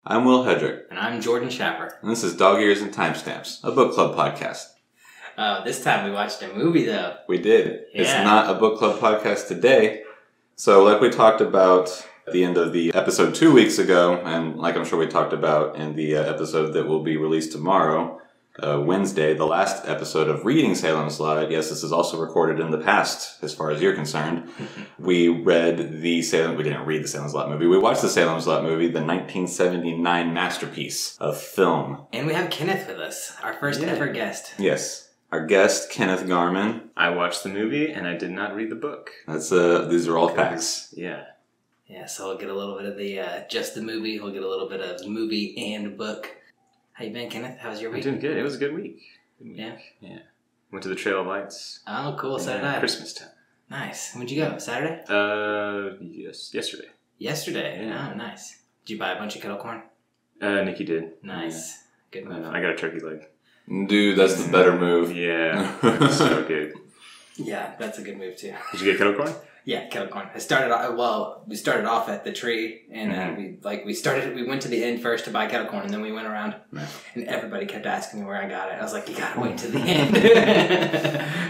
I'm Will Hedrick. And I'm Jordan Schapper. And this is Dog Ears and Timestamps, a book club podcast. This time we watched a movie, though. We did. Yeah. It's not a book club podcast today. So like we talked about at the end of the episode 2 weeks ago, and like I'm sure we talked about in the episode that will be released tomorrow, Wednesday, the last episode of Reading Salem's Lot. Yes, this is also recorded in the past, as far as you're concerned. We didn't read the Salem's Lot movie. We watched the Salem's Lot movie, the 1979 masterpiece of film. And we have Kenneth with us, our first ever guest. Yes. Our guest, Kenneth Garman. I watched the movie and I did not read the book. These are all facts. Yeah. Yeah, so we'll get a little bit of the just the movie. We'll get a little bit of the movie and book. How you been, Kenneth? How's your week? I'm doing good. It was a good week. Yeah? Yeah. Went to the Trail of Lights. Oh, cool. Saturday. Christmas time. Nice. When'd you go? Saturday? Yes. Yesterday. Yesterday? Yeah. Oh, nice. Did you buy a bunch of kettle corn? Nikki did. Nice. Yeah. Good move. I got a turkey leg. Dude, that's the better move. Yeah. So good. Yeah, that's a good move, too. Did you get kettle corn? Yeah, kettle corn. We started off at the tree, and we went to the end first to buy kettle corn, and then we went around, and everybody kept asking me where I got it. I was like, you gotta wait to the end.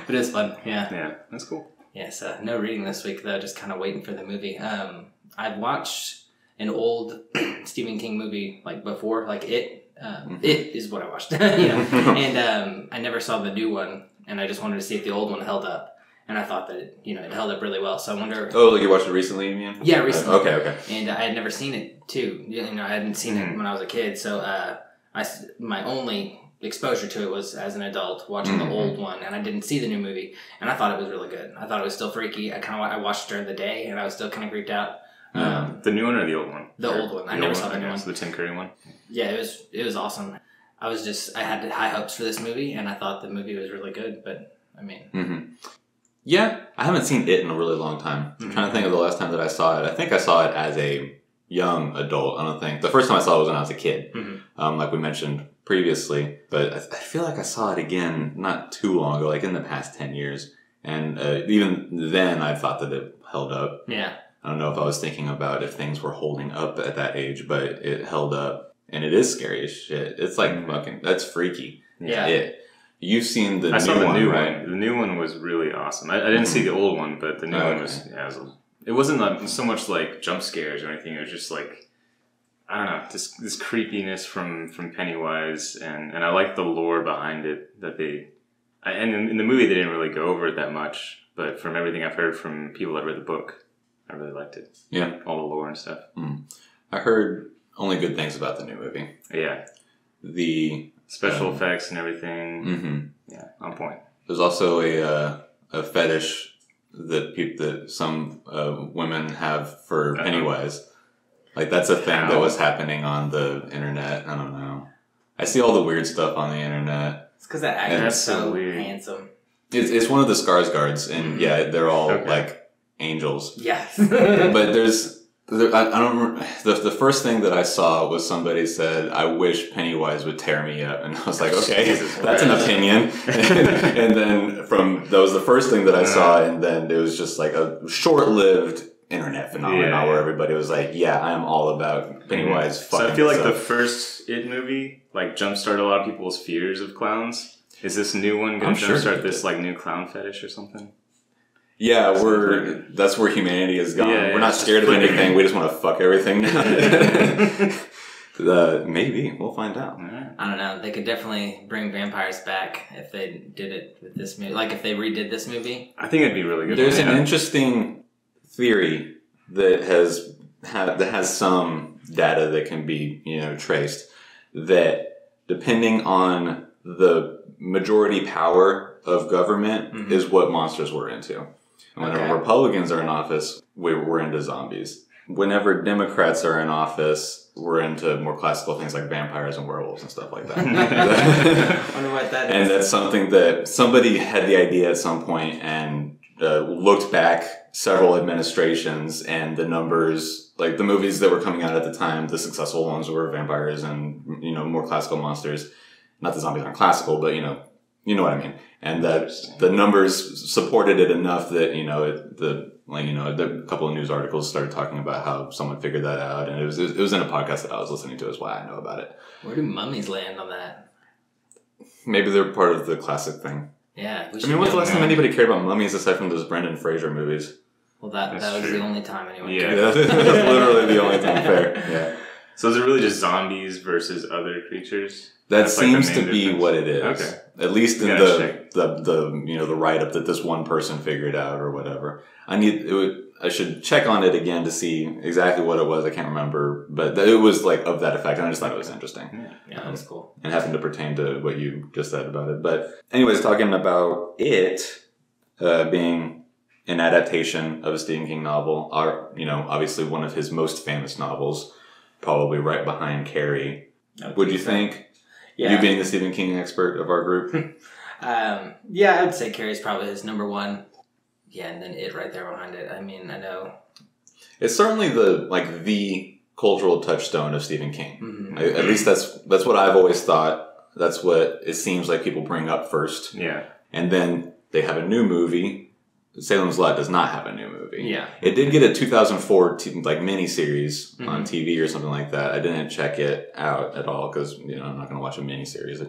But it was fun, yeah. Yeah, that's cool. Yeah, so no reading this week, though, just kind of waiting for the movie. I've watched an old Stephen King movie, before, It. It is what I watched, and I never saw the new one, and I just wanted to see if the old one held up. And I thought that it held up really well. So I wonder. Oh, you watched it recently, you mean? Yeah, recently. Okay. And I had never seen it too. I hadn't seen it when I was a kid. So my only exposure to it was as an adult watching the old one, and I didn't see the new movie. And I thought it was really good. I thought it was still freaky. I watched it during the day, and I was still kind of creeped out. The new one or the old one? The old one. I never saw the new one. So the Tim Curry one. Yeah, it was awesome. I had high hopes for this movie, and I thought the movie was really good. But I mean. Yeah, I haven't seen it in a really long time. I'm trying to think of the last time that I saw it. I think I saw it as a young adult. I don't think. The first time I saw it was when I was a kid, like we mentioned previously. But I feel like I saw it again not too long ago, like in the past 10 years. And even then, I thought that it held up. Yeah. I don't know if I was thinking about if things were holding up at that age, but it held up. And it is scary as shit. It's like fucking, that's freaky. Yeah. You've seen the new one, I saw the new right? one. The new one was really awesome. I didn't see the old one, but the new one was, it wasn't so much like jump scares or anything. It was just like, I don't know, this creepiness from Pennywise. And I like the lore behind it and in the movie they didn't really go over it that much. But from everything I've heard from people that read the book, I really liked it. Yeah. All the lore and stuff. I heard only good things about the new movie. Yeah. The special effects and everything. Yeah, on point. There's also a fetish that some women have for Pennywise. Like that's a thing that was happening on the internet. I don't know. I see all the weird stuff on the internet. It's because that actor is so weird. Handsome. It's one of the Skarsgårds, and they're all like angels. Yes. But I don't remember. The first thing that I saw was somebody said, I wish Pennywise would tear me up. And I was like, okay, that's an opinion. And then that was the first thing that I saw. And then it was just like a short-lived internet phenomenon where everybody was like, yeah, I am all about Pennywise fucking. So I feel like the first It movie jumpstarted a lot of people's fears of clowns. Is this new one going to jumpstart this new clown fetish or something? Yeah, that's where humanity has gone. We're not scared of anything. We just want to fuck everything. Maybe. We'll find out. I don't know. They could definitely bring vampires back if they did it with this movie. Like if they redid this movie. I think it'd be really good. There's an interesting theory that has some data that can be, traced, that depending on the majority power of government is what monsters we're into. Whenever Republicans are in office, we're into zombies. Whenever Democrats are in office, we're into more classical things like vampires and werewolves and stuff like that. I wonder what that is. And that's something that somebody had the idea at some point and looked back several administrations, and the numbers, like the movies that were coming out at the time, the successful ones were vampires and, more classical monsters. Not that zombies aren't classical, but, you know what I mean. And that the numbers supported it enough that, the like, a couple of news articles started talking about how someone figured that out, and it was in a podcast that I was listening to, is why I know about it. Where do mummies land on that? Maybe they're part of the classic thing. Yeah. I mean, when's the last time anybody cared about mummies aside from those Brendan Fraser movies? Well, that was true. The only time anyone cared. Yeah, that's literally the only time. Fair. Yeah. So is it really just zombies versus other creatures? That seems to be difference. What it is. Okay. At least in the write up that this one person figured out or whatever. I should check on it again to see exactly what it was. I can't remember, but it was like of that effect, and I just thought it was interesting. Yeah, that's cool. And happened to pertain to what you just said about it. But anyways, talking about it being an adaptation of a Stephen King novel, obviously one of his most famous novels, probably right behind Carrie. Would you think? Yeah. You being the Stephen King expert of our group? Yeah, I would say Carrie's probably his number one. Yeah, and then it right there behind it. I mean, I know. It's certainly the cultural touchstone of Stephen King. Mm-hmm. At least that's what I've always thought. That's what it seems like people bring up first. Yeah. And then they have a new movie. Salem's Lot does not have a new movie. Yeah. It did get a 2004 miniseries on TV or something like that. I didn't check it out at all because, I'm not going to watch a miniseries.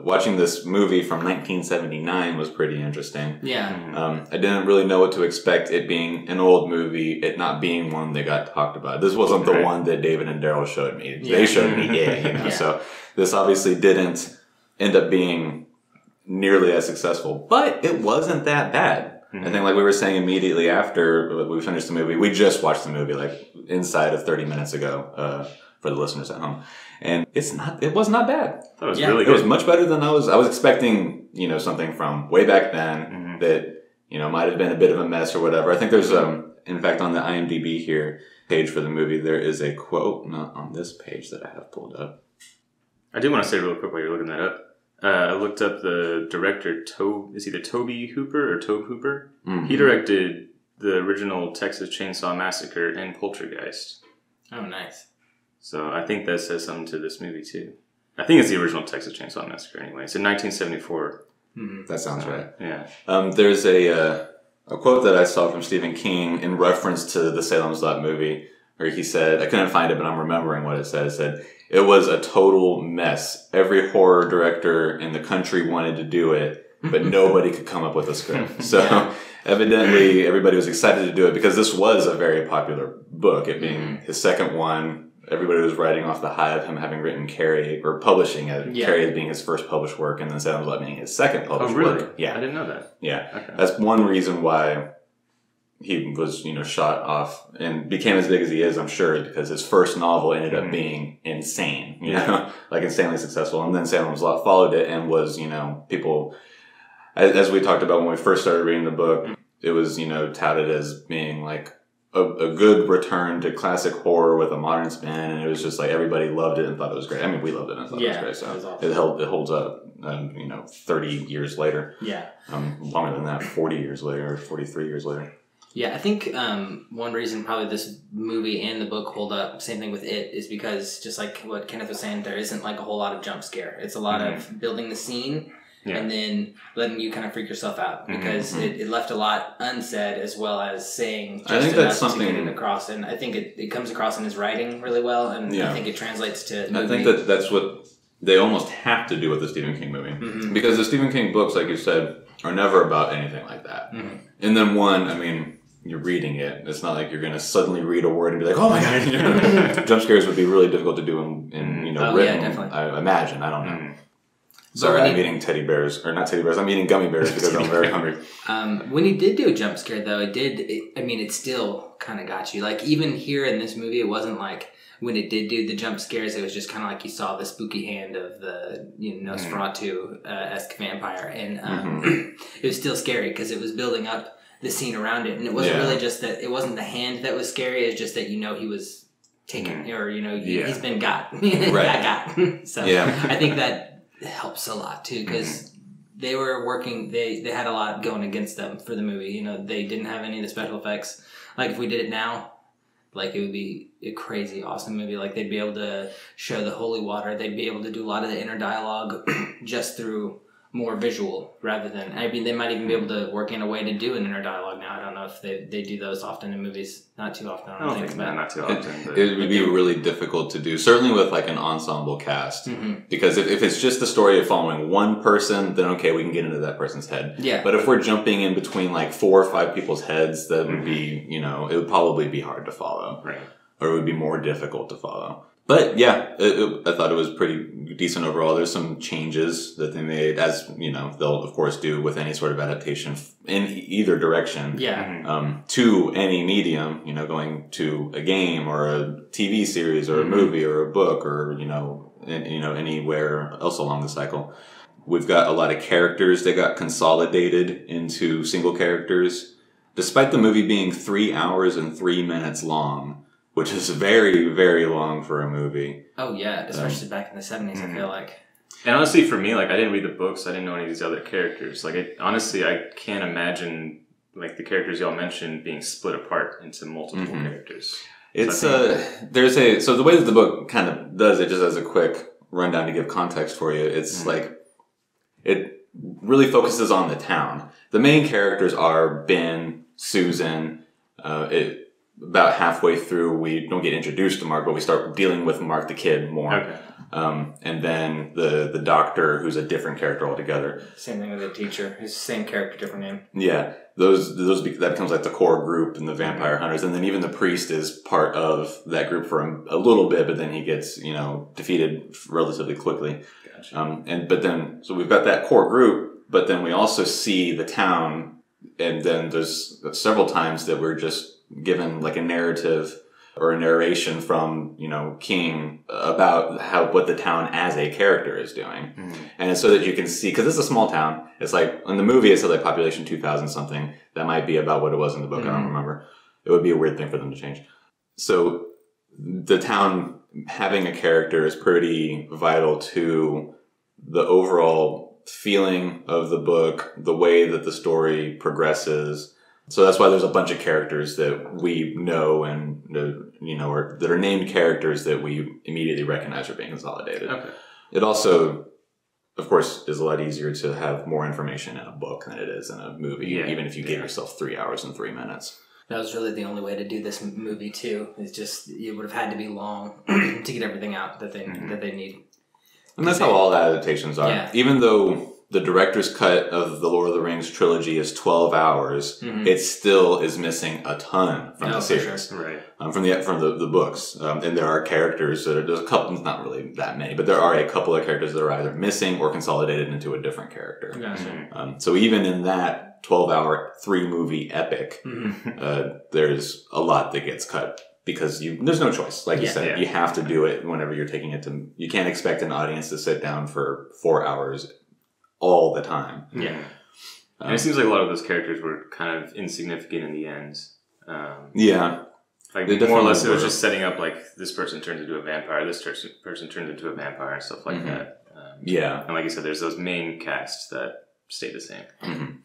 Watching this movie from 1979 was pretty interesting. Yeah. I didn't really know what to expect, it being an old movie, it not being one that got talked about. This wasn't the one that David and Daryl showed me. Yeah. They showed me yeah. So this obviously didn't end up being nearly as successful, but it wasn't that bad. I think, like we were saying immediately after we finished the movie, we just watched the movie inside of 30 minutes ago for the listeners at home, and it was not bad. That was really good. It was much better than I was expecting. Something from way back then that might have been a bit of a mess or whatever. I think there's in fact on the IMDb here page for the movie there is a quote, not on this page that I have pulled up. I do want to say real quick while you're looking that up. I looked up the director, is either Tobe Hooper or Tobe Hooper. Mm-hmm. He directed the original Texas Chainsaw Massacre and Poltergeist. Oh, nice. So I think that says something to this movie, too. I think it's the original Texas Chainsaw Massacre anyway. It's in 1974. Mm-hmm. That sounds right. Yeah. There's a quote that I saw from Stephen King in reference to the Salem's Lot movie where he said, I couldn't find it, but I'm remembering what it said. It said, "It was a total mess. Every horror director in the country wanted to do it, but nobody could come up with a script." So evidently everybody was excited to do it because this was a very popular book. It being his second one, everybody was writing off the high of him having written Carrie, or publishing it. Yeah. Carrie as being his first published work, and then Salem's Lot being his second published work. Yeah. I didn't know that. Yeah. Okay. That's one reason why he was, shot off and became as big as he is, I'm sure, because his first novel ended up being insane, insanely successful. And then Salem's Lot followed it and was, people, as we talked about when we first started reading the book, it was, touted as being like a good return to classic horror with a modern spin. And it was just like everybody loved it and thought it was great. I mean, we loved it and thought it was great. So awesome. It holds up, 30 years later. Yeah. Longer than that, 40 years later, or 43 years later. Yeah, I think one reason probably this movie and the book hold up, same thing with it, is because just like what Kenneth was saying, there isn't like a whole lot of jump scare. It's a lot of building the scene and then letting you kind of freak yourself out because it left a lot unsaid as well as saying just enough to get it across. And I think it comes across in his writing really well, and I think it translates to movie. I think that's what they almost have to do with the Stephen King movie. Because the Stephen King books, like you said, are never about anything like that. And then you're reading it. It's not like you're going to suddenly read a word and be like, "Oh my god!" Jump scares would be really difficult to do in written. Yeah, definitely. I imagine. I don't know. Sorry, I'm eating teddy bears, or not teddy bears. I'm eating gummy bears because I'm very hungry. When he did do a jump scare, though, it still kind of got you. Like even here in this movie, it wasn't like when it did do the jump scares. It was just kind of like you saw the spooky hand of the Nosferatu-esque vampire, and it was still scary because it was building up the scene around it, and it wasn't really just that. It wasn't the hand that was scary. It's just that he was taken, or he's been got, got. So I think that helps a lot too, because they were working. They had a lot going against them for the movie. They didn't have any of the special effects. Like if we did it now, like it would be a crazy awesome movie. Like they'd be able to show the holy water. They'd be able to do a lot of the inner dialogue just through more visual rather than. I mean, they might even be able to work in a way to do an inner dialogue now. I don't know if they do those often in movies. Not too often. I don't think not too often. It would be really difficult to do, certainly with like an ensemble cast, because if it's just the story of following one person, then okay, we can get into that person's head. Yeah. But if we're jumping in between like 4 or 5 people's heads, that would be, it would probably be hard to follow, right? Or it would be more difficult to follow. But yeah, I thought it was pretty decent overall. There's some changes that they made, as they'll of course do with any sort of adaptation in either direction. Yeah. To any medium, going to a game or a TV series or a movie or a book or anywhere else along the cycle. We've got a lot of characters that got consolidated into single characters, despite the movie being 3 hours and 3 minutes long. Which is very, very long for a movie. Oh, yeah. Especially back in the 70s, I feel like. And honestly, for me, like, I didn't read the books. I didn't know any of these other characters. Like, honestly, I can't imagine, like, the characters y'all mentioned being split apart into multiple characters. It's, so the way that the book kind of does it, just as a quick rundown to give context for you, it's like, it really focuses on the town. The main characters are Ben, Susan, about halfway through, we don't get introduced to Mark, but we start dealing with Mark the kid more. Okay. And then the doctor, who's a different character altogether. Same thing with the teacher. It's the same character, different name. Yeah. That becomes like the core group and the vampire hunters. And then even the priest is part of that group for a little bit, but then he gets, defeated relatively quickly. Gotcha. So we've got that core group, but then we also see the town, and then there's several times that we're just given like a narrative or a narration from King about what the town as a character is doing, and it's so that you can see, because it's a small town. It's like in the movie it said like population 2,000 something. That might be about what it was in the book. I don't remember. It would be a weird thing for them to change. So the town having a character is pretty vital to the overall feeling of the book, the way that the story progresses. So that's why there's a bunch of characters that we know and, or that are named characters that we immediately recognize are being consolidated. Okay. It also, of course, is a lot easier to have more information in a book than it is in a movie, even if you give yourself 3 hours and 3 minutes. That was really the only way to do this movie, too. It's just, it would have had to be long to get everything out that they need. And that's how all adaptations are. Yeah. Even though the director's cut of the Lord of the Rings trilogy is 12 hours, it still is missing a ton from the series. Sure. Right. From the books. And there are characters there's a couple, not really that many, but there are a couple of characters that are either missing or consolidated into a different character. Gotcha. So even in that 12-hour, 3-movie epic, there's a lot that gets cut. Because there's no choice. Like you said, you have to do it whenever you're taking it to... You can't expect an audience to sit down for 4 hours all the time. Yeah. And it seems like a lot of those characters were kind of insignificant in the end. Like, more or less, it was just setting up, like, this person turns into a vampire, this person turns into a vampire, and stuff like that. And like you said, there's those main casts that stay the same.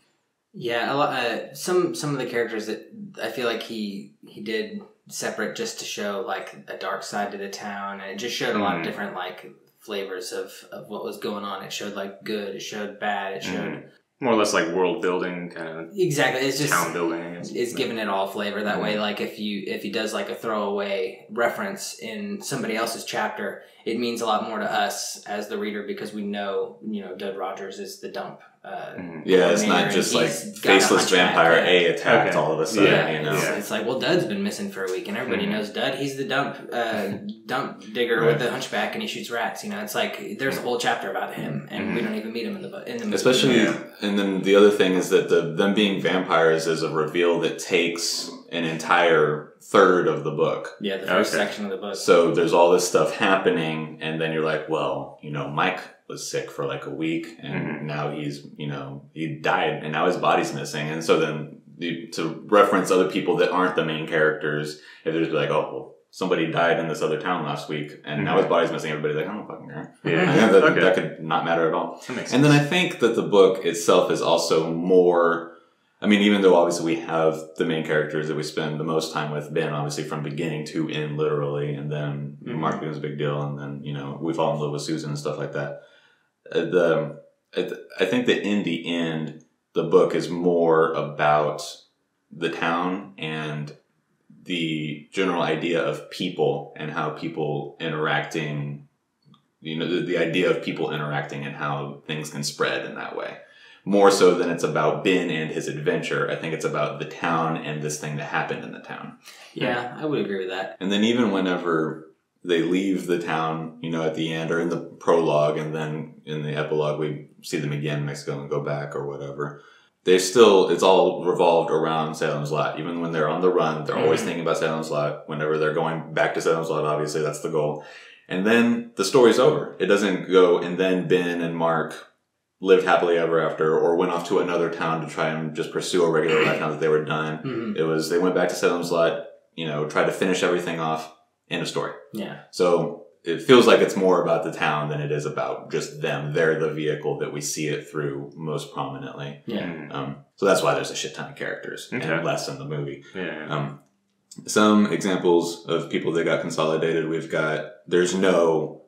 Yeah, a lot. Some of the characters that I feel like he did separate just to show like a dark side to the town, and it just showed a lot of different like flavors of what was going on. It showed like good, it showed bad, it showed more or less like world building kind of. Exactly, it's just town building. I guess. It's giving it all flavor that way. Like if he does like a throwaway reference in somebody else's chapter, it means a lot more to us as the reader because we know Dud Rogers is the dump. It's not just like faceless vampire attacked all of a sudden. It's like, well, Dud's been missing for a week, and everybody knows Dud. He's the dump digger with the hunchback, and he shoots rats. It's like there's a whole chapter about him, and we don't even meet him in the movie. Especially, and then the other thing is that them being vampires is a reveal that takes an entire third of the book. Yeah, the first section of the book. So there's all this stuff happening, and then you're like, well, Mike was sick for like a week, and now he's, he died, and now his body's missing. And so then to reference other people that aren't the main characters, if they're just like, oh, well, somebody died in this other town last week, and now his body's missing, everybody's like, I don't fucking care. That could not matter at all. And then I think that the book itself is also more... I mean, even though obviously we have the main characters that we spend the most time with, Ben, obviously from beginning to end, literally, and then Mark becomes a big deal, and then, we fall in love with Susan and stuff like that. I think that in the end, the book is more about the town and the general idea of people and how people interacting, the idea of people interacting and how things can spread in that way. More so than it's about Ben and his adventure. I think it's about the town and this thing that happened in the town. Yeah, I would agree with that. And then even whenever they leave the town, at the end or in the prologue, and then in the epilogue we see them again in Mexico and go back or whatever. It's all revolved around Salem's Lot. Even when they're on the run, they're always thinking about Salem's Lot. Whenever they're going back to Salem's Lot, obviously that's the goal. And then the story's over. It doesn't go, and then Ben and Mark lived happily ever after, or went off to another town to try and just pursue a regular life now that they were done. It was, they went back to Salem's Lot, tried to finish everything off, end of story. Yeah. So it feels like it's more about the town than it is about just them. They're the vehicle that we see it through most prominently. Yeah. So that's why there's a shit ton of characters and less in the movie. Yeah. Some examples of people that got consolidated. There's no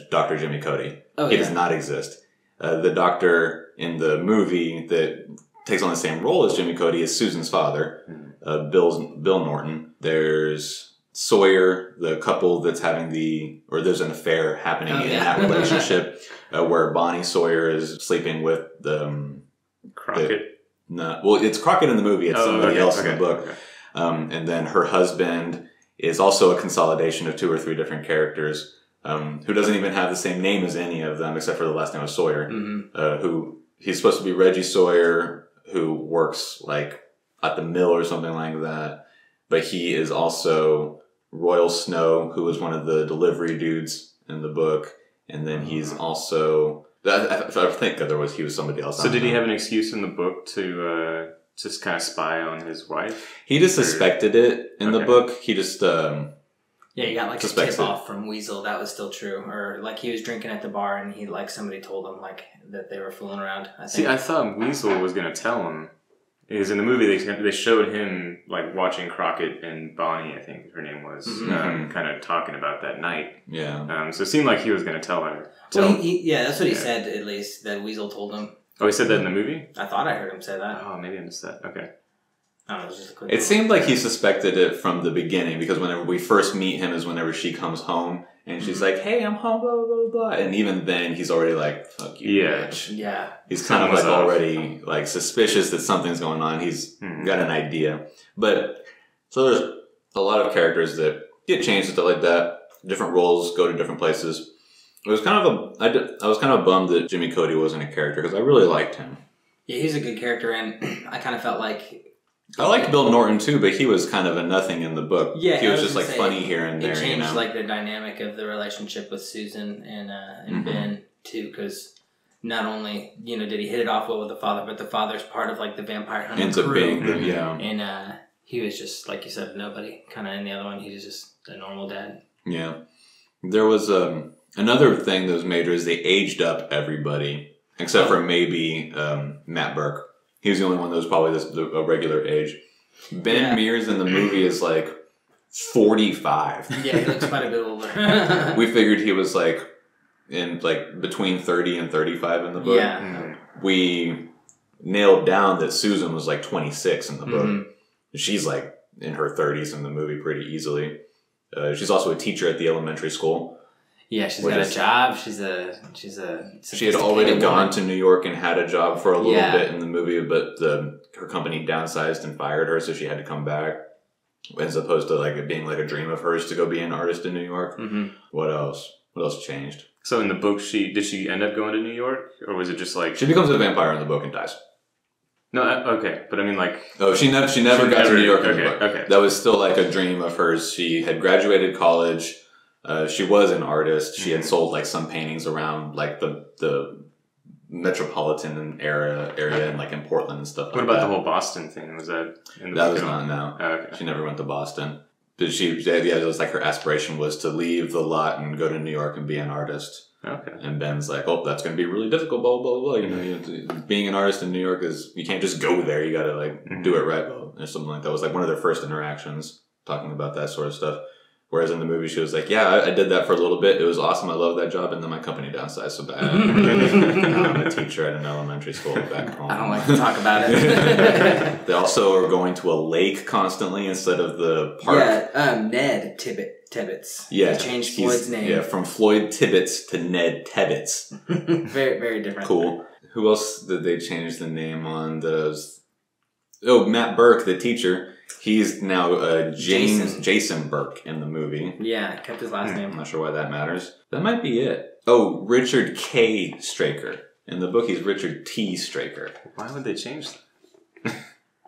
Dr. Jimmy Cody. He does not exist. The doctor in the movie that takes on the same role as Jimmy Cody is Susan's father, Bill Norton. There's Sawyer, the couple that's there's an affair happening in that relationship where Bonnie Sawyer is sleeping with the Crockett. It's Crockett in the movie. It's somebody else in the book. Okay. And then her husband is also a consolidation of 2 or 3 different characters. Who doesn't even have the same name as any of them, except for the last name of Sawyer, who he's supposed to be Reggie Sawyer, who works like at the mill or something like that. But he is also Royal Snow, who was one of the delivery dudes in the book. And then he's also, I think he was somebody else. So did he have an excuse in the book to just kind of spy on his wife? He just suspected it in the book. He just... Yeah, he got like a tip off from Weasel. That was still true. Or like he was drinking at the bar and somebody told him like that they were fooling around. See, I thought Weasel was going to tell him. Because in the movie they showed him like watching Crockett and Bonnie, I think her name was, kind of talking about that night. Yeah. So it seemed like he was going to tell her. That's what he said, at least, that Weasel told him. Oh, he said that in the movie? I thought I heard him say that. Oh, maybe I missed that. Okay. It seemed like he suspected it from the beginning, because whenever we first meet him is whenever she comes home and she's like, "Hey, I'm home, blah, blah, blah, blah." And even then he's already like, "Fuck you, bitch." Yeah. He's kind of like already like suspicious that something's going on. He's got an idea. But so there's a lot of characters that get changed and stuff like that. Different roles, go to different places. It was kind of I was kind of bummed that Jimmy Cody wasn't a character, because I really liked him. Yeah, he's a good character, and I kind of felt like... I liked Bill Norton too, but he was kind of a nothing in the book. Yeah, he was just like funny here and there. It changed like the dynamic of the relationship with Susan and Ben too, because not only did he hit it off well with the father, but the father's part of like the vampire hunting crew. And he was just, like you said, nobody. Kind of in the other one, he was just a normal dad. Yeah, there was another thing that was major is they aged up everybody except for maybe Matt Burke. He was the only one that was probably a regular age. Ben Mears in the movie is like 45. Yeah, he looks quite a bit older. We figured he was like in like between 30 and 35 in the book. Yeah. We nailed down that Susan was like 26 in the book. She's like in her 30s in the movie pretty easily. She's also a teacher at the elementary school. Yeah, she's got a job. She had already gone to New York and had a job for a little bit in the movie, but her company downsized and fired her, so she had to come back. As opposed to like it being like a dream of hers to go be an artist in New York. What else? What else changed? So in the book, did she end up going to New York, or was it just like she becomes a vampire in the book and dies? No, okay, but I mean like she never got to New York in the book. Okay, that was still like a dream of hers. She had graduated college. She was an artist. She had sold like some paintings around like the metropolitan area and like in Portland and stuff like that. What about the whole Boston thing? Was that in the That book was at all? not, no. Oh, okay. She never went to Boston. But it was like her aspiration was to leave the lot and go to New York and be an artist. Okay. And Ben's like, "Oh, that's going to be really difficult, blah, blah, blah, blah." Being an artist in New York you can't just go there. You got to like do it right, or something like that. It was like one of their first interactions talking about that sort of stuff. Whereas in the movie, she was like, yeah, I did that for a little bit. It was awesome. I love that job. And then my company downsized so bad. I'm a teacher at an elementary school back home. I don't like to talk about it. They also are going to a lake constantly instead of the park. Yeah, Ned Tibbets. Yeah. They changed Floyd's name. Yeah, from Floyd Tibbets to Ned Tebbets. Very, very different. Cool. Who else did they change the name on? Oh, Matt Burke, the teacher. He's now Jason Burke in the movie. Yeah, kept his last name. I'm not sure why that matters. That might be it. Oh, Richard K. Straker. In the book, he's Richard T. Straker. Why would they change that?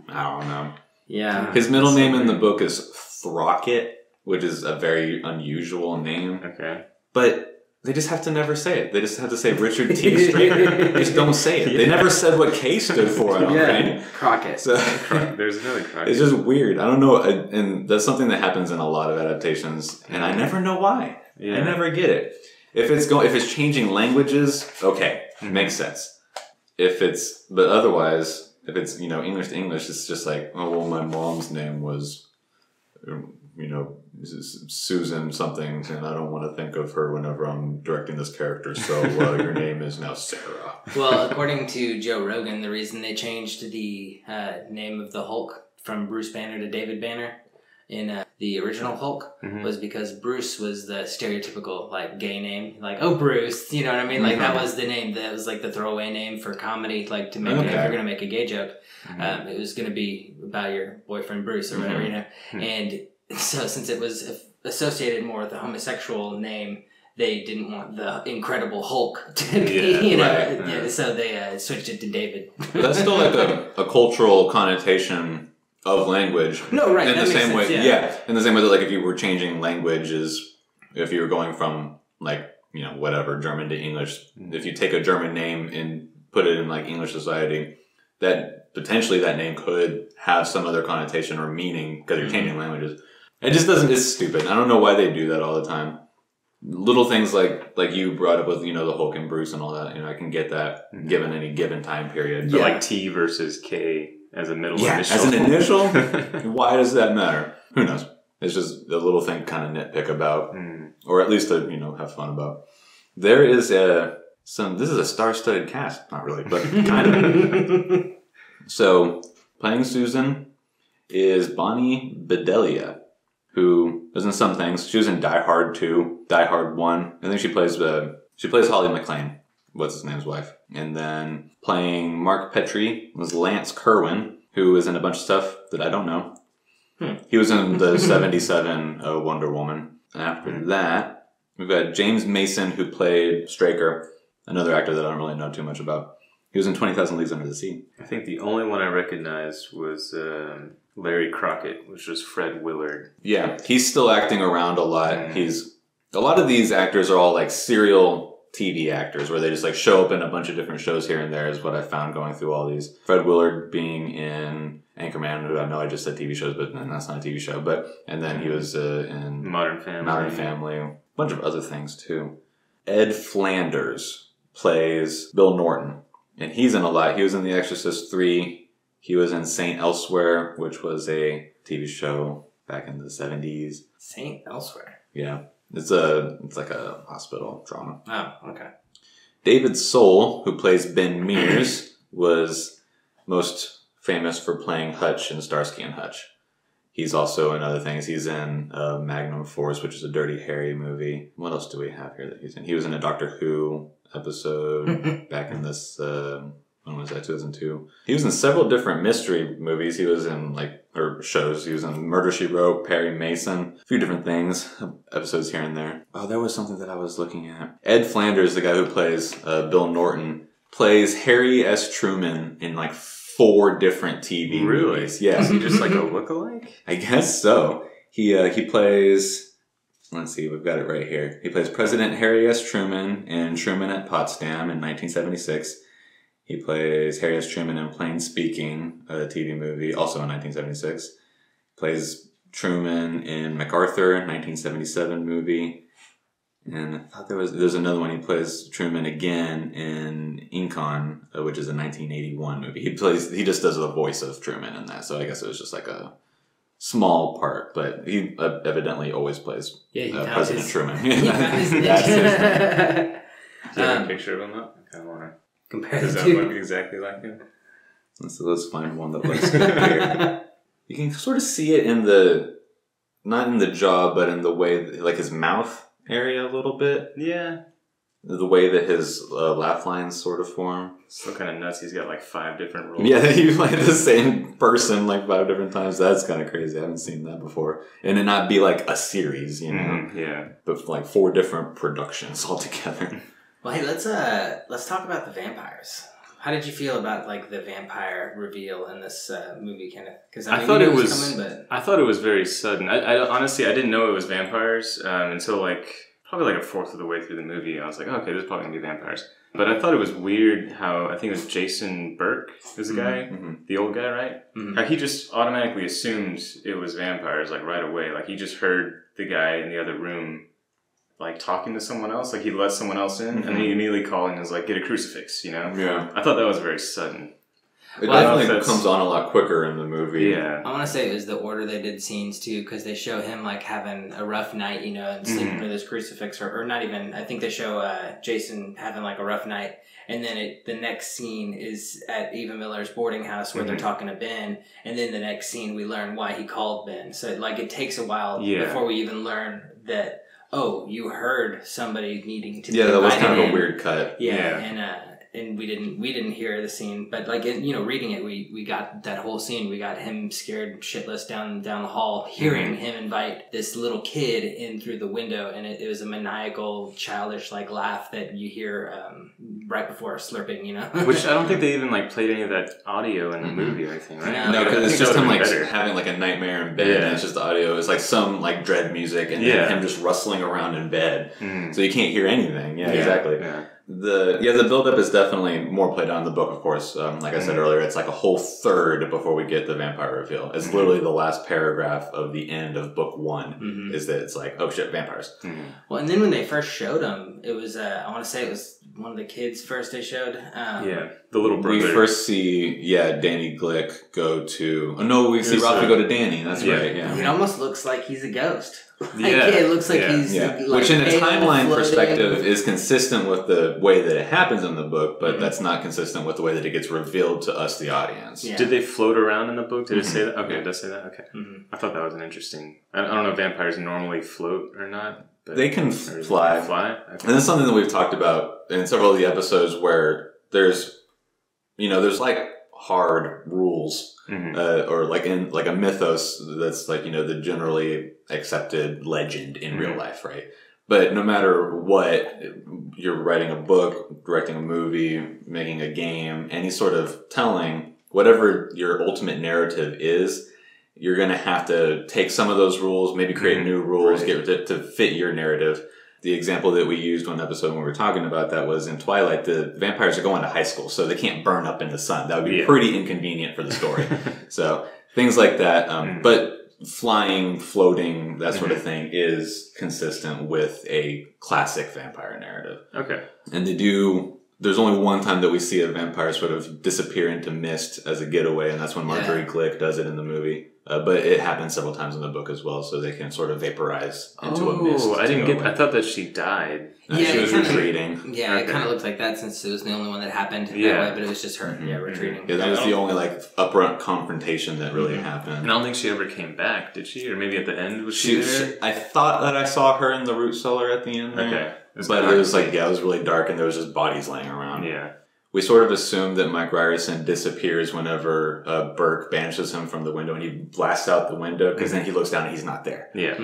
I don't know. Yeah. His middle name in the book is Throckett, which is a very unusual name. Okay. But they just have to never say it. They just have to say Richard T. Straker. They just don't say it. They never said what K stood for, I don't think. Crockett. So, There's another Crockett. it's just weird. I don't know. And that's something that happens in a lot of adaptations. And I never know why. Yeah. I never get it. If it's changing languages, okay. Makes sense. But otherwise, if it's, English to English, it's just like, oh, well, my mom's name was, Susan something, and I don't want to think of her whenever I'm directing this character, so your name is now Sarah. Well, according to Joe Rogan, the reason they changed the name of the Hulk from Bruce Banner to David Banner in the original Hulk was because Bruce was the stereotypical, gay name. Like, oh, Bruce, you know what I mean? Like, that was the name. That was, the throwaway name for comedy, to make if you're going to make a gay joke. It was going to be about your boyfriend Bruce or whatever, And so since it was associated more with the homosexual name, they didn't want the Incredible Hulk to be, so they switched it to David. But that's still a cultural connotation of language. No, right. In that the makes same sense, way, yeah. In the same way that if you were changing languages, if you were going from whatever German to English, if you take a German name and put it in English society, that potentially that name could have some other connotation or meaning because you're changing languages. It just doesn't. It's stupid. I don't know why they do that all the time. Little things like you brought up with the Hulk and Bruce and all that. I can get that given any given time period. But T versus K as a middle initial. As an initial. Why does that matter? Who knows? It's just a little thing kind of nitpick about, or at least to have fun about. There is this is a star-studded cast, not really, but kind of. So playing Susan is Bonnie Bedelia, who was in some things. She was in Die Hard 2, Die Hard 1. I think she plays Holly McClane, what's his name's wife. And then playing Mark Petrie was Lance Kerwin, who was in a bunch of stuff that I don't know. He was in the 77 Wonder Woman. And after that, we've got James Mason, who played Straker, another actor that I don't really know too much about. He was in 20,000 Leagues Under the Sea. I think the only one I recognized was Larry Crockett, which was Fred Willard. Yeah, he's still acting around a lot. A lot of these actors are all serial TV actors where they just show up in a bunch of different shows here and there is what I found going through all these. Fred Willard being in Anchorman, who I know I just said TV shows, but that's not a TV show. And then he was in Modern Family. A bunch of other things too. Ed Flanders plays Bill Norton, and he's in a lot. He was in The Exorcist 3. He was in Saint Elsewhere, which was a TV show back in the 70s. Saint Elsewhere? Yeah. It's like a hospital drama. Oh, okay. David Soul, who plays Ben Mears, was most famous for playing Hutch in Starsky and Hutch. He's also in other things. He's in Magnum Force, which is a Dirty Harry movie. What else do we have here that he's in? He was in a Doctor Who episode back in this... when was that? 2002. He was in several different mystery movies. He was in or shows. He was in Murder, She Wrote, Perry Mason, a few different things, episodes here and there. Oh, there was something that I was looking at. Ed Flanders, the guy who plays Bill Norton, plays Harry S. Truman in 4 different TV movies. Yeah. Is he just a lookalike? I guess so. He plays... Let's see, we've got it right here. He plays President Harry S. Truman in Truman at Potsdam in 1976. He plays Harry S. Truman in Plain Speaking, a TV movie, also in 1976. Plays Truman in MacArthur, 1977 movie. And I thought there's another one. He plays Truman again in Incon, which is a 1981 movie. He just does the voice of Truman in that. So I guess it was just a small part, but he evidently always plays President Truman. He found his niche. That's his thing. Do you have a picture of him up? I kind of want to compare Does the that two. look exactly like him? So let's find one that looks good. You can sort of see it in the, not in the jaw, but in the way, like his mouth area a little bit. Yeah. The way that his laugh lines sort of form. So kind of nuts. He's got like 5 different roles. Yeah, you play the same person like 5 different times. That's kind of crazy. I haven't seen that before. And it not be like a series, you know? Mm-hmm. Yeah. But like 4 different productions altogether. Well, hey, let's talk about the vampires. How did you feel about like the vampire reveal in this movie, Kenneth? Because I thought it was coming, but I thought it was very sudden. I honestly I didn't know it was vampires until like probably like a fourth of the way through the movie. I was like, oh, okay, this is probably gonna be vampires. But I thought it was weird how I think it was Jason Burke was the guy, the old guy, right? Mm-hmm. How he just automatically assumed it was vampires like right away. Like he just heard the guy in the other room like talking to someone else. Like he let someone else in, and then he immediately called and was like, "Get a crucifix," you know? Yeah. I thought that was very sudden. It definitely comes on a lot quicker in the movie. Yeah. I want to say it was the order they did scenes too, because they show him like having a rough night, you know, and sleeping with his crucifix, or not even. I think they show Jason having like a rough night, and then the next scene is at Eva Miller's boarding house where they're talking to Ben, and then the next scene we learn why he called Ben. So like it takes a while before we even learn that. Oh, you heard somebody needing to be that was kind of in. a weird cut. Yeah. And we didn't hear the scene, but like reading it, we got that whole scene. We got him scared shitless down the hall, hearing him invite this little kid in through the window, and it was a maniacal, childish like laugh that you hear right before slurping, you know. Which I don't think they even like played any of that audio in the movie or anything, right? No, because it's just him like better. having like a nightmare in bed, and it's just the audio. It's like some like dread music, and then him just rustling around in bed, so you can't hear anything. Yeah, exactly. Yeah. The build-up is definitely more played out in the book, of course. Like I said earlier, it's like a whole third before we get the vampire reveal. It's literally the last paragraph of the end of book 1 is that it's like, oh shit, vampires. Well, and then when they first showed him, it was I want to say it was one of the kids first they showed. The little brother. We first see, Danny Glick go to... Oh no, we see Rafi go to Danny. That's right, yeah. It almost looks like he's a ghost. Yeah. It looks like he's... Like, which in a timeline floating. perspective is consistent with the way that it happens in the book, but that's not consistent with the way that it gets revealed to us, the audience. Yeah. Did they float around in the book? Did it say that? Okay, it does say that? Okay. I thought that was an interesting... I don't know if vampires normally float or not. But They can fly. Okay. And that's something that we've talked about in several of the episodes where there's like hard rules or like in like a mythos that's like, the generally accepted legend in real life, right? But no matter what, you're writing a book, directing a movie, making a game, any sort of telling, whatever your ultimate narrative is, you're going to have to take some of those rules, maybe create new rules, get to fit your narrative. The example that we used one episode when we were talking about that was in Twilight, the vampires are going to high school, so they can't burn up in the sun. That would be pretty inconvenient for the story. So things like that. But flying, floating, that sort of thing is consistent with a classic vampire narrative. Okay. And there's only one time that we see a vampire sort of disappear into mist as a getaway, and that's when Marjorie Glick does it in the movie. But it happens several times in the book as well, so they can sort of vaporize into a mist. I didn't get. I thought that she died. She was retreating. Yeah, it kind of looked like that since it was the only one that happened that way, but it was just her, retreating. Yeah, that was the only like upfront confrontation that really happened. And I don't think she ever came back, did she? Or maybe at the end was she there? I thought that I saw her in the root cellar at the end there. Okay. But it was like, it was really dark and there was just bodies laying around. Yeah. We sort of assumed that Mike Ryerson disappears whenever Burke banishes him from the window and he blasts out the window because then he looks down and he's not there. Yeah.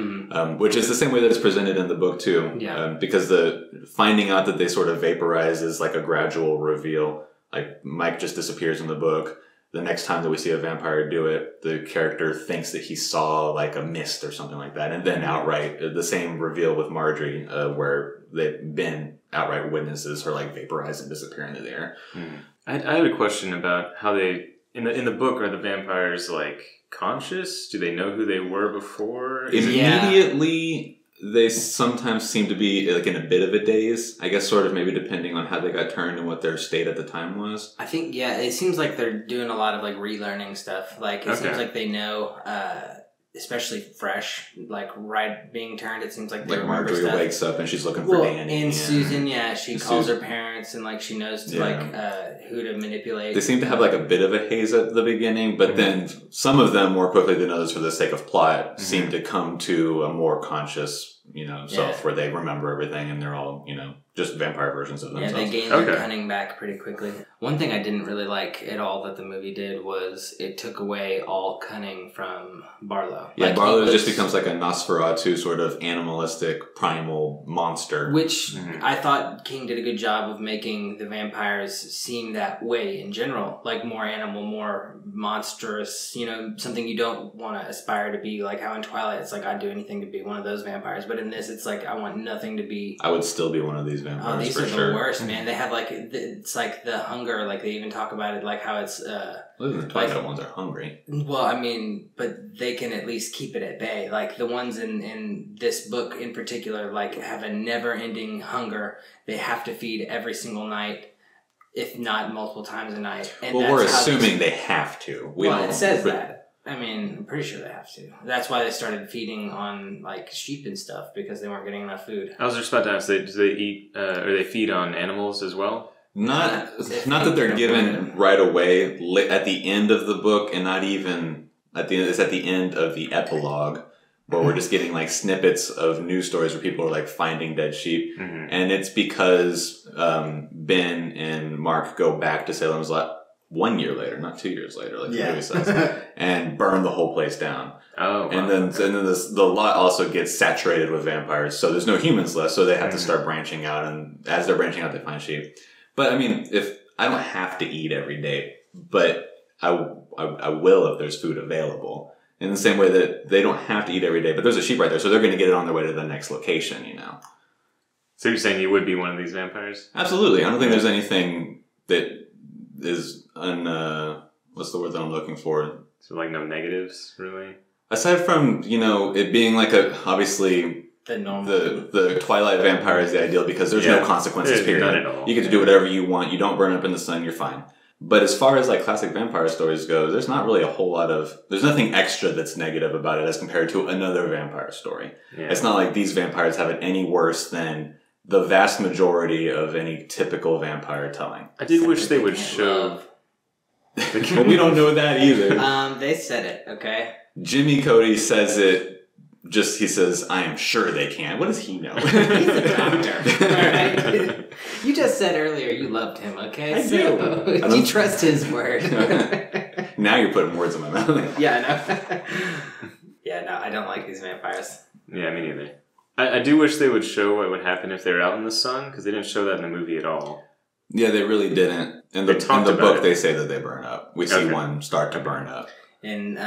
Which is the same way that it's presented in the book too. Yeah. Because the finding out that they sort of vaporize is like a gradual reveal. Like Mike just disappears in the book. The next time that we see a vampire do it, the character thinks that he saw like a mist or something like that. And then outright, the same reveal with Marjorie where they've been outright witnesses her like vaporize and disappear into the air. I had a question about how they in the book, are the vampires like conscious? Do they know who they were before? Immediately they sometimes seem to be like in a bit of a daze. I guess sort of maybe depending on how they got turned and what their state at the time was. I think it seems like they're doing a lot of like relearning stuff. Like it seems like they know especially fresh, like right being turned. It seems like they like remember Marjorie stuff. wakes up and she's looking for Danny. And Susan, she calls Susan. her parents and like she knows to who to manipulate. They seem to have like a bit of a haze at the beginning, but then some of them more quickly than others for the sake of plot seem to come to a more conscious, self where they remember everything and they're all, just vampire versions of themselves. Yeah, they gain their cunning back pretty quickly. One thing I didn't really like at all that the movie did was it took away all cunning from Barlow. Yeah, Barlow just becomes like a Nosferatu sort of animalistic, primal monster. Which I thought King did a good job of making the vampires seem that way in general. Like more animal, more monstrous, something you don't want to aspire to be. Like how in Twilight, it's like I'd do anything to be one of those vampires. But in this, it's like I want nothing to be... I would still be one of these vampires. Oh, these for are sure. the worst, man. They have like it's like the hunger. Like they even talk about it, like how it's. The Twilight ones are hungry. Well, I mean, but they can at least keep it at bay. Like the ones in this book in particular, like have a never-ending hunger. They have to feed every single night, if not multiple times a night. And well, we're assuming they have to. It says that. I mean, I'm pretty sure they have to. That's why they started feeding on like sheep and stuff because they weren't getting enough food. I was just about to ask, do they eat or they feed on animals as well? Not that they're given right away at the end of the book, and not even at the end. It's at the end of the epilogue where we're just getting like snippets of news stories where people are like finding dead sheep, and it's because Ben and Mark go back to Salem's Lot 1 year later, not 2 years later, like the movie says, and burn the whole place down. Oh, wow. And then the lot also gets saturated with vampires, so there's no humans left, so they have to start branching out, and as they're branching out, they find sheep. But I mean, if I don't have to eat every day, but I will if there's food available. In the same way that they don't have to eat every day, but there's a sheep right there, so they're going to get it on their way to the next location, So you're saying you would be one of these vampires? Absolutely. I don't think there's anything that is what's the word that I'm looking for? So like no negatives, really? Aside from, it being like obviously the Twilight vampire is the ideal because there's no consequences, period. None at all. You get to do whatever you want. You don't burn up in the sun, you're fine. But as far as like classic vampire stories go, there's not really a whole lot there's nothing extra that's negative about it as compared to another vampire story. Yeah. It's not like these vampires have it any worse than the vast majority of any typical vampire telling. I did wish they would show... Well, we don't know that either. They said it, okay? Jimmy Cody says it. He says, I am sure they can. What does he know? He's a doctor. Alright? You just said earlier you loved him, okay? I do. You trust his word. Now you're putting words in my mouth. Yeah, I know. Yeah, no, I don't like these vampires. Yeah, me neither. I do wish they would show what would happen if they were out in the sun, because they didn't show that in the movie at all. Yeah, they really didn't. In the book, they say that they burn up. We see one start to burn up. And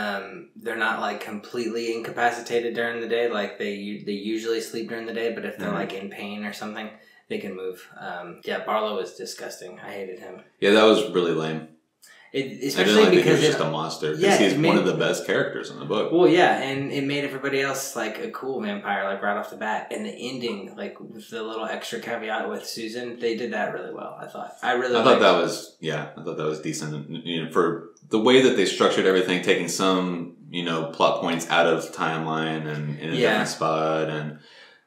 they're not like completely incapacitated during the day. Like they usually sleep during the day, but if they're like in pain or something, they can move. Barlow was disgusting. I hated him. Yeah, that was really lame. Especially because he was just a monster. Because he's one of the best characters in the book. Well, yeah, and it made everybody else like a cool vampire, like right off the bat. And the ending, like with the little extra caveat with Susan, they did that really well. I thought that was decent. For the way that they structured everything, taking some plot points out of timeline and in a different spot and.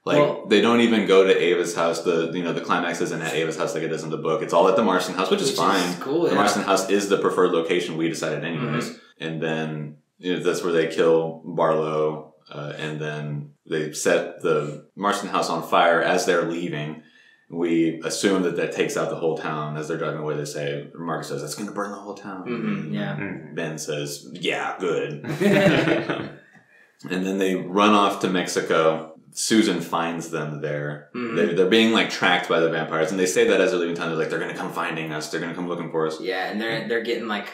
They don't even go to Ava's house. The climax isn't at Ava's house like it is in the book. It's all at the Marston house, which is fine. Cool, the Marston house is the preferred location we decided anyways. And then that's where they kill Barlow, and then they set the Marston house on fire as they're leaving. We assume that takes out the whole town. As they're driving away, they say, Marcus says, "That's going to burn the whole town." Ben says, "Yeah, good." And then they run off to Mexico. Susan finds them there. They're being like tracked by the vampires, and they say that as they're leaving town. They're going to come finding us. They're going to come looking for us. Yeah, and they're getting like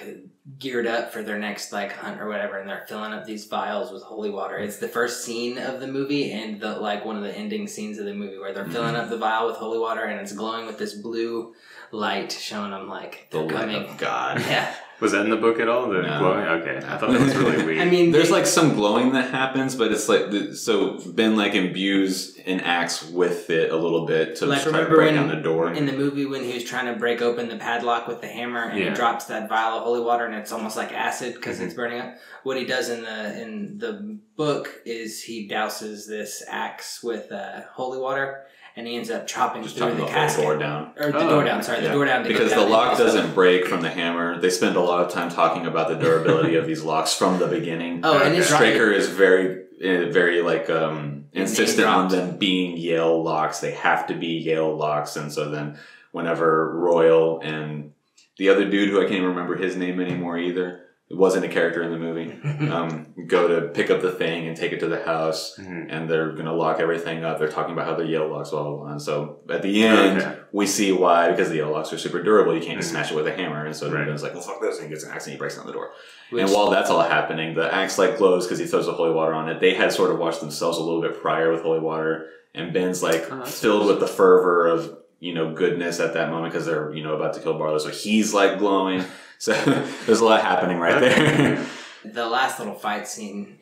geared up for their next like hunt or whatever, and they're filling up these vials with holy water. It's the first scene of the movie, and one of the ending scenes of the movie where they're filling up the vial with holy water, and it's glowing with this blue light, showing them like they're coming. Light of God. Yeah. Was that in the book at all? The No. glowing? Okay, I thought that was really weird. I mean, There's like some glowing that happens, but it's like so Ben like imbues an axe with it a little bit to like, try to remember break when, down the door. in the movie when he was trying to break open the padlock with the hammer and he drops that vial of holy water and it's almost like acid because it's burning up. What he does in the book is he douses this axe with holy water. And he ends up chopping through the casket. Door down. Or the door down, sorry. The door down. Because the lock doesn't break from the hammer. They spend a lot of time talking about the durability of these locks from the beginning. Oh, and it's Straker is very like insistent on them being Yale locks. They have to be Yale locks. And so then whenever Royal and the other dude who I can't even remember his name anymore either, it wasn't a character in the movie, go to pick up the thing and take it to the house, and they're going to lock everything up. They're talking about how they're Yale locks, blah, blah, blah. And so at the end, we see why, because the Yale locks are super durable, you can't just smash it with a hammer. And so then Ben's like, well, fuck this, and he gets an axe and he breaks down the door. And while that's all happening, the axe like glows because he throws the holy water on it. They had sort of washed themselves a little bit prior with holy water, and Ben's like filled with the fervor of, goodness at that moment because they're, about to kill Barlow. So he's like glowing. So there's a lot happening right there. The last little fight scene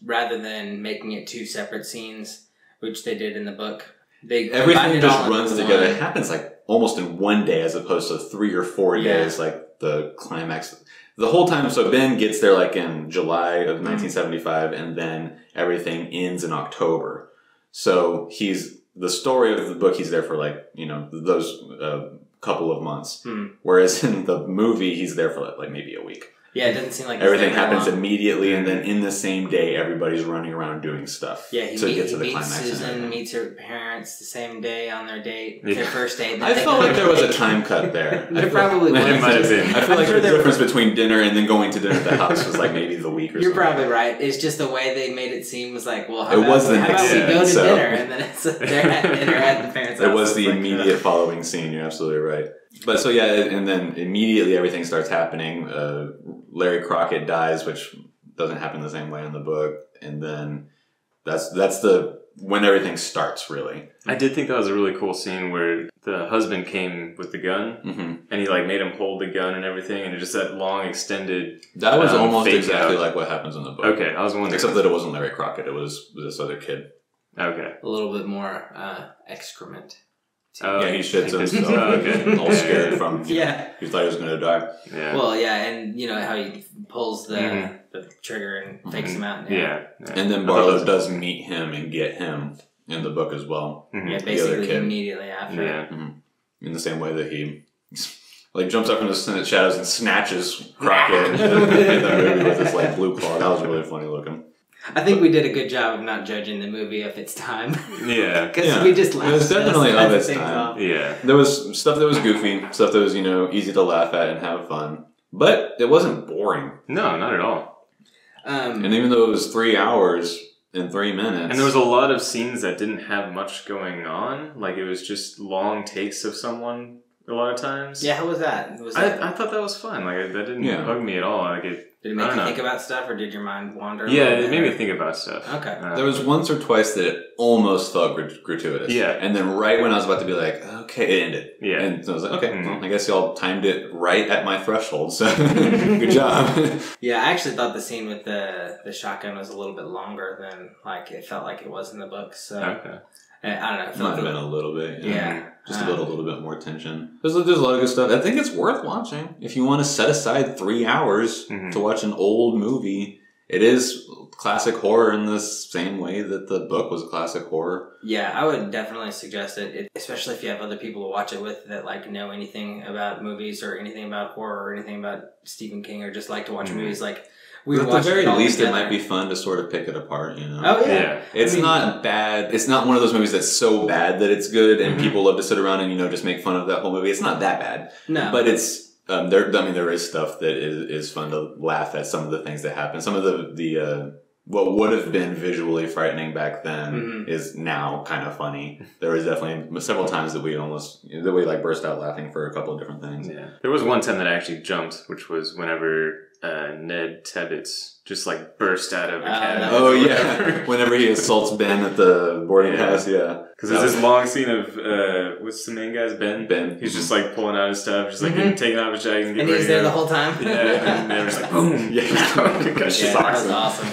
rather than making it two separate scenes, which they did in the book, everything just runs together. It happens like almost in one day as opposed to 3 or 4 days, like the climax. The whole time, so Ben gets there like in July of 1975, and then everything ends in October. So the story of the book, he's there for like, those couple of months. Whereas in the movie, he's there for like maybe a week. Yeah, it doesn't seem like everything happens immediately, and then in the same day, everybody's running around doing stuff. Yeah, he meets Susan, meets her parents the same day on their date, their first date. I felt like there was a time cut there. There probably was. It might have been. I feel like the difference between dinner and then going to dinner at the house was like maybe the week or something. You're probably right. It's just the way they made it seem was like, well, how it about, was the how next about we scene, go to so. dinner and then they're at dinner at the parents' house. It was the like, immediate following scene. You're absolutely right. But so yeah, and then immediately everything starts happening. Larry Crockett dies, which doesn't happen the same way in the book, and then that's when everything starts really. I did think that was a really cool scene where the husband came with the gun, and he like made him hold the gun and everything, and it just that long extended. That was almost exactly like what happens in the book. Okay, I was wondering, except that it wasn't Larry Crockett; it was this other kid. Okay, a little bit more excrement. Yeah, he shits himself. All scared from. He thought he was going to die. Yeah. Well, yeah, and how he pulls the trigger and takes him out. Yeah. And then Barlow does meet him and get him in the book as well. Yeah, basically immediately after. Yeah. In the same way that he like jumps up from the shadows and snatches Crockett in the movie with his like blue claw. That was really funny looking. I think we did a good job of not judging the movie of its time. Yeah. Because we just laughed. It was definitely of its time. Off. Yeah. There was stuff that was goofy, stuff that was, easy to laugh at and have fun. But it wasn't boring. No, not at all. And even though it was 3 hours and 3 minutes. And there was a lot of scenes that didn't have much going on. Like, it was just long takes of someone a lot of times. Yeah, how was that? I thought that was fun. Like, that didn't bug me at all. Like, did it make you think about stuff, or did your mind wander? Yeah, it made me think about stuff. Okay. There was once or twice that it almost felt gratuitous. Yeah. And then right when I was about to be like, okay, it ended. Yeah. And so I was like, okay, well, I guess y'all timed it right at my threshold, so good job. Yeah, I actually thought the scene with the shotgun was a little bit longer than, like, it felt like it was in the book, so... Okay. I don't know. It might have been a little bit. Yeah. Just a little bit more tension. There's a lot of good stuff. I think it's worth watching. If you want to set aside 3 hours to watch an old movie, it is classic horror in the same way that the book was a classic horror. Yeah, I would definitely suggest it, especially if you have other people to watch it with that like know anything about movies or anything about horror or anything about Stephen King or just like to watch movies like... At the very least, it might be fun to sort of pick it apart, Oh, yeah. It's not bad. It's not one of those movies that's so bad that it's good and people love to sit around and, just make fun of that whole movie. It's not that bad. No. But it's, there is stuff that is fun to laugh at some of the things that happen. Some of the what would have been visually frightening back then is now kind of funny. There was definitely several times that we like burst out laughing for a couple of different things. Yeah. There was one time that I actually jumped, which was whenever Ned Tebbets just like burst out of a cabin. Oh yeah, whenever he assaults Ben at the boarding house, yeah. Because there's this long scene of what's the main guy's Ben? Ben. He's just like pulling out his stuff, just like taking out his jacket and he's there the whole time. Yeah, and then just like boom. Yeah, that was awesome.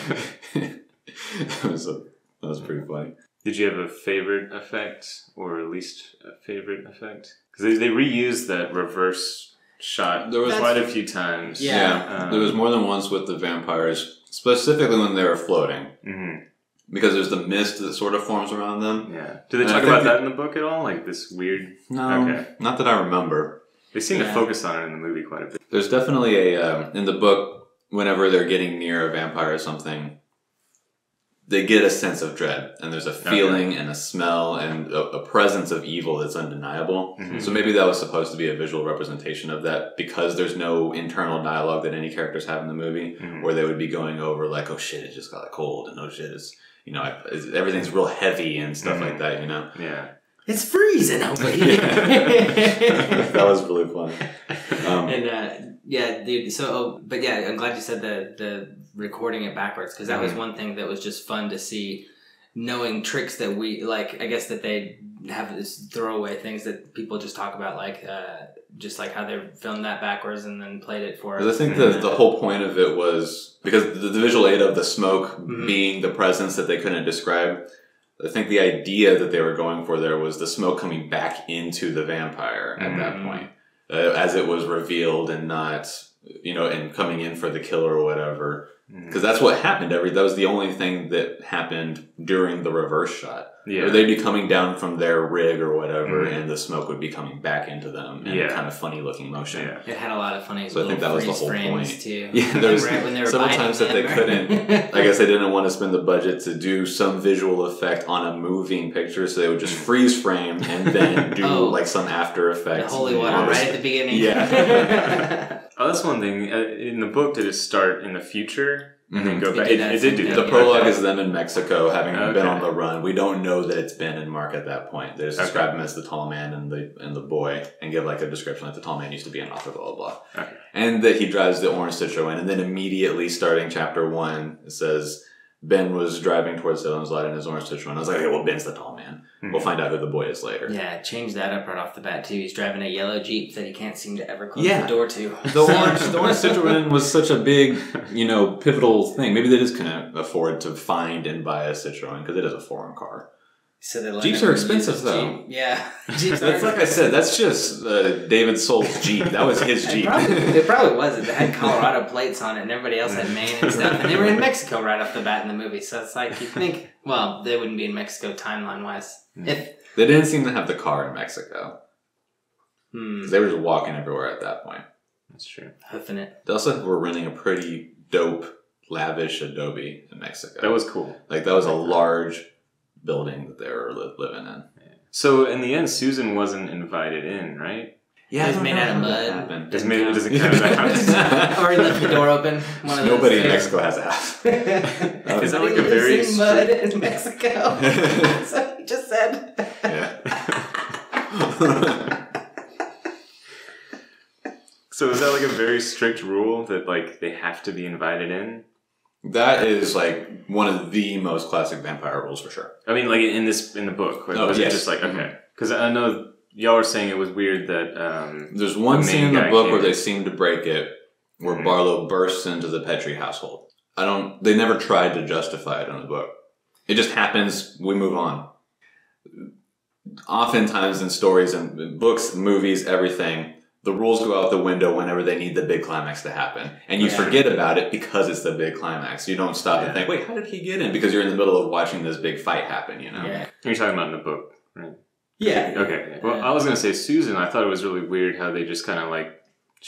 That was pretty funny. Did you have a favorite effect or least favorite effect? Because they reused that reverse shot quite a few times. Yeah, there was more than once with the vampires, specifically when they were floating. Mm-hmm. Because there's the mist that sort of forms around them. Yeah. Do they talk about that in the book at all? Like this weird... No, not that I remember. They seem to focus on it in the movie quite a bit. There's definitely in the book, whenever they're getting near a vampire or something, they get a sense of dread. And there's a feeling and a smell and a presence of evil that's undeniable. Mm-hmm. So maybe that was supposed to be a visual representation of that, because there's no internal dialogue that any characters have in the movie, where they would be going over like, oh shit, it just got cold, and oh shit, it's... everything's real heavy and stuff like that, Yeah. It's freezing over here. That was really funny. Dude. So, but yeah, I'm glad you said the recording it backwards, because that was one thing that was just fun to see. Knowing tricks that we like, I guess that they have this throwaway things that people just talk about, like just like how they filmed that backwards and then played it for us. I think the whole point of it was because the visual aid of the smoke being the presence that they couldn't describe. I think the idea that they were going for there was the smoke coming back into the vampire at that point, as it was revealed, and not, and coming in for the killer or whatever. Because that's what happened. That was the only thing that happened during the reverse shot. Yeah. Or they'd be coming down from their rig or whatever, and the smoke would be coming back into them in a kind of funny looking motion. Yeah. It had a lot of funny. So I think that was the whole point. Too. Yeah, there was several times that they couldn't. I guess they didn't want to spend the budget to do some visual effect on a moving picture, so they would just freeze frame and then do like some after effects. The holy water right at the beginning. Yeah. Oh, that's one thing. In the book, did it start in the future and then go back? It did do that. The prologue is them in Mexico, having been on the run. We don't know that it's Ben and Mark at that point. They just describe him as the tall man and the boy, and give like a description like the tall man used to be an author, blah, blah, blah. Okay. And that he drives the orange Citroen, and then immediately starting chapter 1, it says Ben was driving towards Salem's Lot in his orange Citroen. I was like, okay, well, Ben's the tall man. We'll find out who the boy is later. Yeah, change that up right off the bat, too. He's driving a yellow Jeep that he can't seem to ever close the door to. The orange Citroen was such a big, pivotal thing. Maybe they just couldn't afford to find and buy a Citroen, because it is a foreign car. So Jeeps are expensive, though. Jeep. Yeah. Jeeps That's like I said, that's just David Soul's Jeep. That was his Jeep. It probably wasn't. It had Colorado plates on it, and everybody else had Maine and stuff. And they were in Mexico right off the bat in the movie. So it's like, you think, well, they wouldn't be in Mexico timeline-wise. If they didn't seem to have the car in Mexico. They were just walking everywhere at that point. That's true. Hoofing it. They also were renting a pretty dope, lavish Adobe in Mexico. That was cool. Like, that was a large building that they were living in. So in the end, Susan wasn't invited in, right? Yeah, it's made out of mud. Doesn't count. Or he left the door open. Nobody in Mexico has a house. Is that like a very mud in Mexico? That's what he just said. Yeah. So is that like a very strict rule that like they have to be invited in? That is like one of the most classic vampire rules for sure. I mean, like in the book. Like, was it just like, okay? Because I know y'all were saying it was weird that there's one scene in the book where they seem to break it, where Barlow bursts into the Petrie household. They never tried to justify it in the book. It just happens. We move on. Oftentimes in stories and books, movies, everything, the rules go out the window whenever they need the big climax to happen. And you forget about it because it's the big climax. You don't stop and think, wait, how did he get in? Because you're in the middle of watching this big fight happen, Yeah. You're talking about in the book, right? Yeah. Okay. Well, I was going to say Susan, I thought it was really weird how they just kind of like,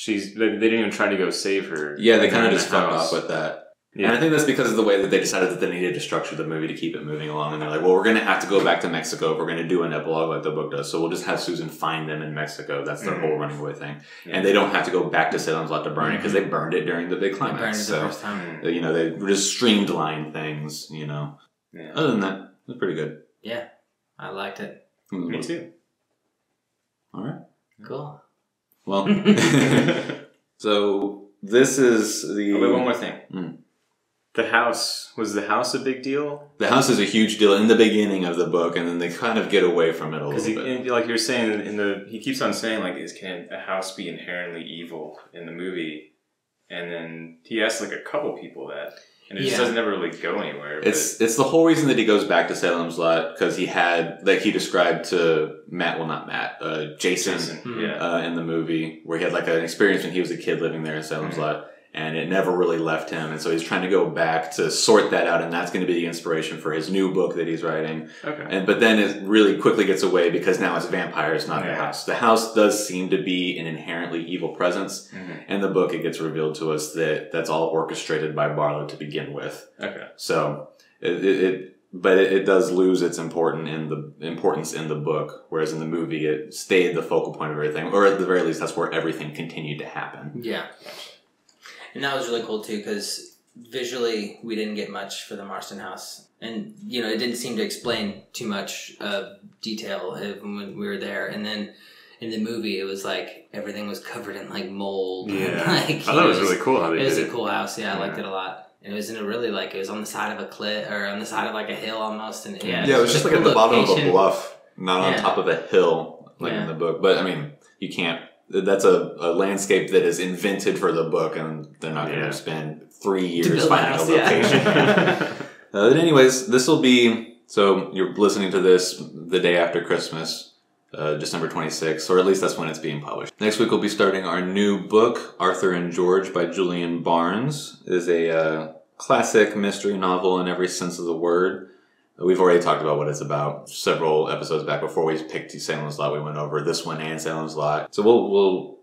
they didn't even try to go save her. Yeah, they kind of just fucked off with that. Yeah. And I think that's because of the way that they decided that they needed to structure the movie to keep it moving along. And they're like, well, we're going to have to go back to Mexico if we're going to do an epilogue like the book does. So we'll just have Susan find them in Mexico. That's their whole running away thing. Yeah. And they don't have to go back to Salem's Lot to burn it because they burned it during the big climax. They burned it the first time. They just streamlined things, Yeah. Other than that, it was pretty good. Yeah. I liked it. Me too. All right. Cool. Well, so this is the... Oh, wait, one more thing. The house. Was the house a big deal? The house is a huge deal in the beginning of the book, and then they kind of get away from it a little bit. Like you're saying, he keeps on saying, like, can a house be inherently evil in the movie? And then he asks, like, a couple people that. And it just doesn't ever really go anywhere. It's the whole reason that he goes back to Salem's Lot, because he had, like he described to Jason in the movie, where he had like an experience when he was a kid living there in Salem's Lot, and it never really left him. And so he's trying to go back to sort that out, and that's going to be the inspiration for his new book that he's writing. Okay. But then it really quickly gets away because now it's vampires, not the house. The house does seem to be an inherently evil presence. In the book, it gets revealed to us that that's all orchestrated by Barlow to begin with. Okay. So it does lose its importance in the book, whereas in the movie it stayed the focal point of everything, or at the very least that's where everything continued to happen. Yeah. And that was really cool too, because visually we didn't get much for the Marston house, and it didn't seem to explain too much detail when we were there. And then in the movie, it was like everything was covered in like mold. Yeah, I thought it was really cool how they did it. It was a cool house. Yeah, I liked it a lot. And it was in a really it was on the side of a cliff, or on the side of like a hill almost. And it was just like at the bottom of a bluff, not on top of a hill like in the book. But I mean, you can't. That's a landscape that is invented for the book, and they're not going to spend 3 years finding a location. But anyways, this will be... So you're listening to this the day after Christmas, December 26th, or at least that's when it's being published. Next week we'll be starting our new book, Arthur and George by Julian Barnes. It is a classic mystery novel in every sense of the word. We've already talked about what it's about several episodes back. Before we picked Salem's Lot, we went over this one and Salem's Lot. So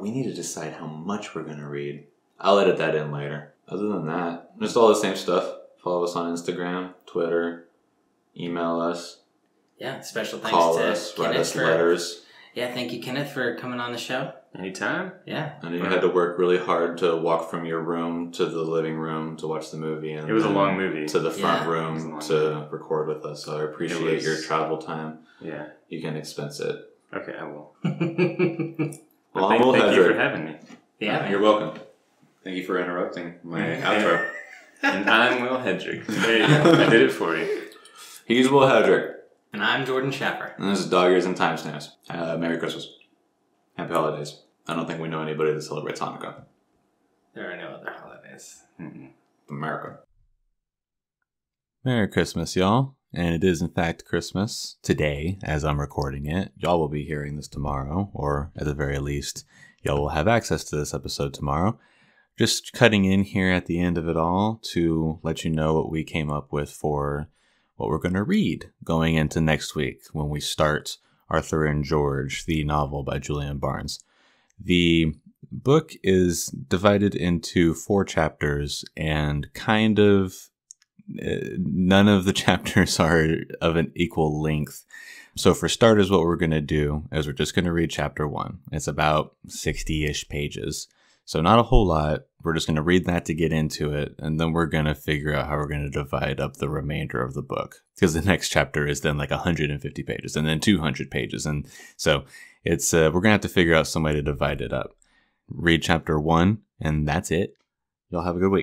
we need to decide how much we're going to read. I'll edit that in later. Other than that, just all the same stuff. Follow us on Instagram, Twitter, email us. Yeah, special thanks call to us, Kenneth write us letters. Yeah, thank you, Kenneth, for coming on the show. Anytime. Yeah. And you had to work really hard to walk from your room to the living room to watch the movie. And it was a long movie. To the front room to record with us. So I appreciate your travel time. Yeah. You can expense it. Okay, I will. Thank you for having me. Yeah. You're welcome. Thank you for interrupting my outro. And I'm Will Hedrick. There you go. I did it for you. He's Will Hedrick. And I'm Jordan Schaffer. And this is Dog Ears and Time Stamps. Merry Christmas. Happy holidays. I don't think we know anybody that celebrates Hanukkah. There are no other holidays. America. Merry Christmas, y'all. And it is, in fact, Christmas today as I'm recording it. Y'all will be hearing this tomorrow, or at the very least, y'all will have access to this episode tomorrow. Just cutting in here at the end of it all to let you know what we came up with for what we're going to read going into next week when we start Arthur and George, the novel by Julian Barnes. The book is divided into 4 chapters, and kind of none of the chapters are of an equal length. So for starters, what we're going to do is we're just going to read chapter 1. It's about 60-ish pages. So not a whole lot. We're just going to read that to get into it, and then we're going to figure out how we're going to divide up the remainder of the book. Because the next chapter is then like 150 pages, and then 200 pages. And so it's we're going to have to figure out some way to divide it up. Read chapter 1, and that's it. Y'all have a good week.